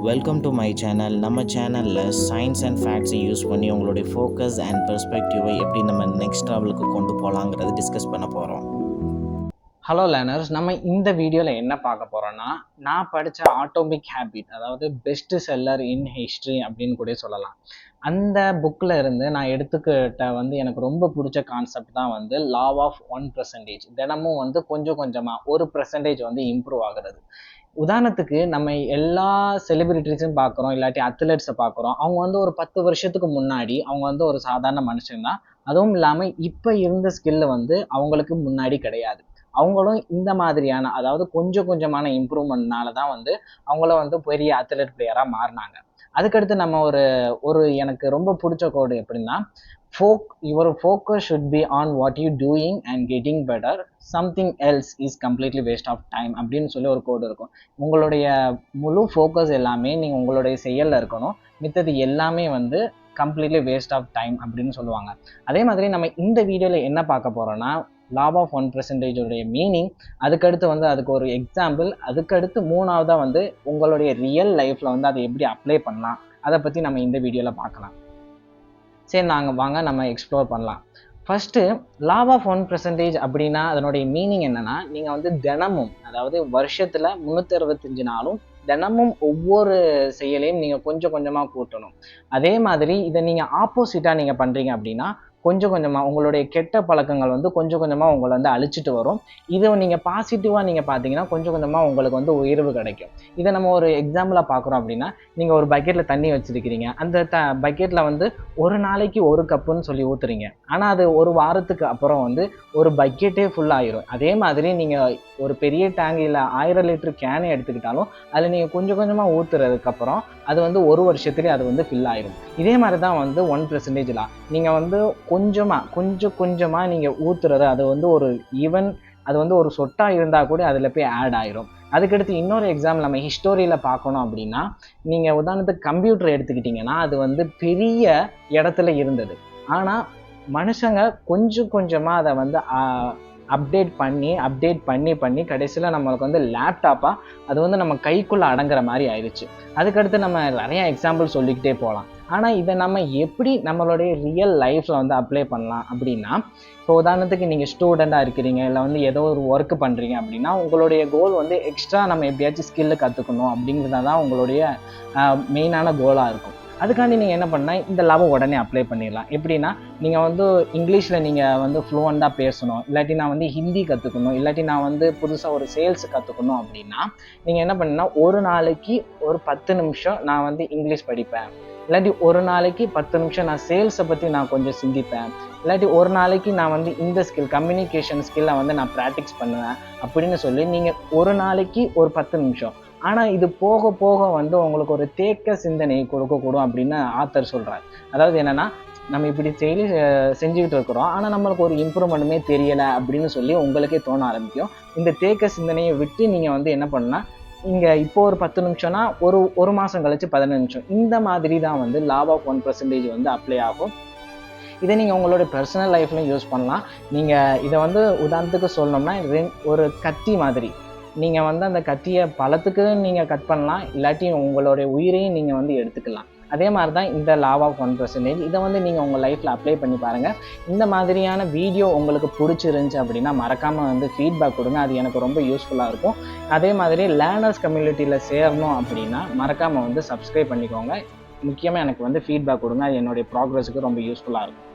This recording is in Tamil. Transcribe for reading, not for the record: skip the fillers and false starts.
Welcome to my channel. நம்ம சேனலில் சயின்ஸ் அண்ட் ஃபேக்ட்ஸை யூஸ் பண்ணி உங்களுடைய ஃபோக்கஸ் அண்ட் பெர்ஸ்பெக்டிவை எப்படி நம்ம நெக்ஸ்ட் லெவலுக்கு கொண்டு போகலாங்கிறத டிஸ்கஸ் பண்ண போகிறோம். ஹலோ லேர்னர்ஸ், நம்ம இந்த வீடியோவில் என்ன பார்க்க போகிறோன்னா, நான் படித்த ஆட்டோமிக் ஹேபிட், அதாவது பெஸ்ட் செல்லர் இன் ஹிஸ்ட்ரி அப்படின்னு கூட சொல்லலாம். அந்த புக்கில் இருந்து நான் எடுத்துக்கிட்ட எனக்கு ரொம்ப பிடிச்ச கான்செப்ட் தான் லா ஆஃப் 1%. தினமும் கொஞ்சம் கொஞ்சமாக 1% இம்ப்ரூவ் ஆகுறது. உதாரணத்துக்கு நம்ம எல்லா செலிபிரிட்டிஸும் பார்க்குறோம், இல்லாட்டி அத்லெட்ஸை பார்க்குறோம். அவங்க ஒரு 10 வருஷத்துக்கு முன்னாடி அவங்க ஒரு சாதாரண மனுஷன் தான். அதுவும் இல்லாமல் இப்போ இருந்த ஸ்கில்லு அவங்களுக்கு முன்னாடி கிடையாது. அவங்களும் இந்த மாதிரியான, அதாவது கொஞ்சம் கொஞ்சமான இம்ப்ரூவ்மெண்ட்னால தான் அவங்கள பெரிய அத்லெட் பிளேயராக மாறினாங்க. அதுக்கடுத்து நம்ம ஒரு எனக்கு ரொம்ப பிடிச்ச கோடு எப்படின்னா, your focus should be on what you doing and getting better, something else is completely waste of time அப்படின்னு சொல்லி ஒரு கோடு இருக்கும். உங்களுடைய முழு ஃபோக்கஸ் எல்லாமே நீங்கள் உங்களுடைய செயலில் இருக்கணும், மித்தது எல்லாமே கம்ப்ளீட்லி வேஸ்ட் ஆஃப் டைம் அப்படின்னு சொல்லுவாங்க. அதே மாதிரி நம்ம இந்த வீடியோவில் என்ன பார்க்க போகிறோன்னா, லா ஆஃப் 1%உடைய மீனிங், அதுக்கடுத்து அதுக்கு ஒரு எக்ஸாம்பிள், அதுக்கடுத்து மூணாவதாக உங்களுடைய ரியல் லைஃப்பில் அதை எப்படி அப்ளை பண்ணலாம், அதை பற்றி நம்ம இந்த வீடியோவில் பார்க்கலாம். சரி, வாங்க நம்ம எக்ஸ்ப்ளோர் பண்ணலாம். ஃபஸ்ட்டு, லா ஆஃப் 1% அப்படின்னா அதனுடைய மீனிங் என்னென்னா, நீங்கள் தினமும், அதாவது வருஷத்தில் 365 நாளும் தினமும் ஒவ்வொரு செயலையும் நீங்கள் கொஞ்சம் கொஞ்சமாக கூட்டணும். அதே மாதிரி இதை நீங்கள் ஆப்போசிட்டாக நீங்கள் பண்ணுறீங்க அப்படின்னா, கொஞ்சம் கொஞ்சமாக உங்களுடைய கெட்ட பழக்கங்கள் கொஞ்சம் கொஞ்சமாக உங்களை அழிச்சிட்டு வரும். இதை நீங்கள் பாசிட்டிவாக நீங்கள் பார்த்தீங்கன்னா கொஞ்சம் கொஞ்சமாக உங்களுக்கு உயர்வு கிடைக்கும். இதை நம்ம ஒரு எக்ஸாம்பிளாக பார்க்குறோம் அப்படின்னா, நீங்கள் ஒரு பக்கெட்டில் தண்ணி வச்சுருக்கிறீங்க. அந்த பக்கெட்டில் ஒரு நாளைக்கு 1 கப்புன்னு சொல்லி ஊற்றுறீங்க. ஆனால் அது ஒரு வாரத்துக்கு அப்புறம் ஒரு பக்கெட்டே ஃபுல்லாகிடும். அதே மாதிரி நீங்கள் ஒரு பெரிய டேங்க் இல்லை 1000 லிட்டர் கேனை எடுத்துக்கிட்டாலும் அதில் நீங்கள் கொஞ்சம் கொஞ்சமாக ஊற்றுறதுக்கப்புறம் அது ஒரு வருஷத்துலேயே அது ஃபில் ஆயிடும். இதே மாதிரி தான் 1%லா நீங்கள் கொஞ்சம் கொஞ்சமாக நீங்கள் ஊற்றுறது, அது ஒரு ஈவன் அது ஒரு சொட்டாக இருந்தால் கூட அதில் போய் ஆட் ஆயிரும். அதுக்கடுத்து இன்னொரு எக்ஸாம்பிள் நம்ம ஹிஸ்டோரியில் பார்க்கணும் அப்படின்னா, நீங்கள் உதாரணத்துக்கு கம்ப்யூட்டர் எடுத்துக்கிட்டிங்கன்னா அது பெரிய இடத்துல இருந்தது. ஆனால் மனுஷங்க கொஞ்சம் கொஞ்சமாக அதை அப்டேட் பண்ணி கடைசியில் நம்மளுக்கு லேப்டாப்பாக அது நம்ம கைக்குள்ளே அடங்குற மாதிரி ஆயிடுச்சு. அதுக்கடுத்து நம்ம நிறையா எக்ஸாம்பிள் சொல்லிக்கிட்டே போகலாம். ஆனால் இதை நம்ம எப்படி நம்மளுடைய ரியல் லைஃப்பில் அப்ளை பண்ணலாம் அப்படின்னா, இப்போ உதாரணத்துக்கு நீங்கள் ஸ்டூடெண்ட்டாக இருக்கிறீங்க, இல்லை ஏதோ ஒரு ஒர்க்கு பண்ணுறீங்க அப்படின்னா, உங்களுடைய கோல் எக்ஸ்ட்ரா நம்ம எப்படியாச்சும் ஸ்கில்லு கற்றுக்கணும் அப்படிங்கிறது தான் உங்களுடைய மெயினான கோலாக இருக்கும். அதுக்காண்டி நீங்கள் என்ன பண்ணால் இந்த லாவை உடனே அப்ளை பண்ணிடலாம். எப்படின்னா, நீங்கள் இங்கிலீஷில் நீங்கள் ஃப்ளூவெண்ட்டாக பேசணும், இல்லாட்டி நான் ஹிந்தி கற்றுக்கணும், இல்லாட்டி நான் புதுசாக ஒரு சேல்ஸ் கற்றுக்கணும் அப்படின்னா, நீங்கள் என்ன பண்ணால் ஒரு நாளைக்கு ஒரு 10 நிமிஷம் நான் இங்கிலீஷ் படிப்பேன், இல்லாட்டி ஒரு நாளைக்கு 10 நிமிஷம் நான் சேல்ஸை பற்றி நான் கொஞ்சம் சிந்திப்பேன், இல்லாட்டி ஒரு நாளைக்கு நான் இந்த ஸ்கில் கம்யூனிகேஷன் ஸ்கில்லை நான் ப்ராக்டிஸ் பண்ணுவேன் அப்படின்னு சொல்லி நீங்கள் ஒரு நாளைக்கு ஒரு 10 நிமிஷம். ஆனால் இது போக போக உங்களுக்கு ஒரு தேக்க சிந்தனையை கொடுக்கக்கூடும் அப்படின்னு ஆத்தர் சொல்கிறார். அதாவது என்னென்னா, நம்ம இப்படி செஞ்சுக்கிட்டு இருக்கிறோம், ஆனால் நம்மளுக்கு ஒரு இம்ப்ரூவ்மெண்ட்டுமே தெரியலை அப்படின்னு சொல்லி உங்களுக்கே தோண ஆரம்பிக்கும். இந்த தேக்க சிந்தனையை விட்டு நீங்கள் என்ன பண்ணால், இங்கே இப்போ ஒரு 10 நிமிஷம்னா ஒரு மாதம் கழிச்சு 15 நிமிஷம், இந்த மாதிரி தான் லா ஆஃப் 1% அப்ளை ஆகும். இதை நீங்கள் உங்களோட பர்சனல் லைஃப்லையும் யூஸ் பண்ணலாம். நீங்கள் இதை உதாரணத்துக்கு சொல்லணும்னா, ஒரு கத்தி மாதிரி நீங்கள் அந்த கத்தியை பழத்துக்கு நீங்கள் கட் பண்ணலாம், இல்லாட்டி உங்களுடைய உயிரையும் நீங்கள் எடுத்துக்கலாம். அதே மாதிரி தான் இந்த லா ஆஃப் 1%. இதை நீங்கள் உங்கள் லைஃப்பில் அப்ளை பண்ணி பாருங்கள். இந்த மாதிரியான வீடியோ உங்களுக்கு பிடிச்சிருந்துச்சி அப்படின்னா மறக்காமல் ஃபீட்பேக் கொடுங்க, அது எனக்கு ரொம்ப யூஸ்ஃபுல்லாக இருக்கும். அதே மாதிரி லேர்னர்ஸ் கம்யூனிட்டியில் சேரணும் அப்படின்னா மறக்காமல் சப்ஸ்கிரைப் பண்ணிக்கோங்க. முக்கியமாக எனக்கு ஃபீட்பேக் கொடுங்க, அது என்னுடைய ப்ராக்ரஸுக்கு ரொம்ப யூஸ்ஃபுல்லாக இருக்கும்.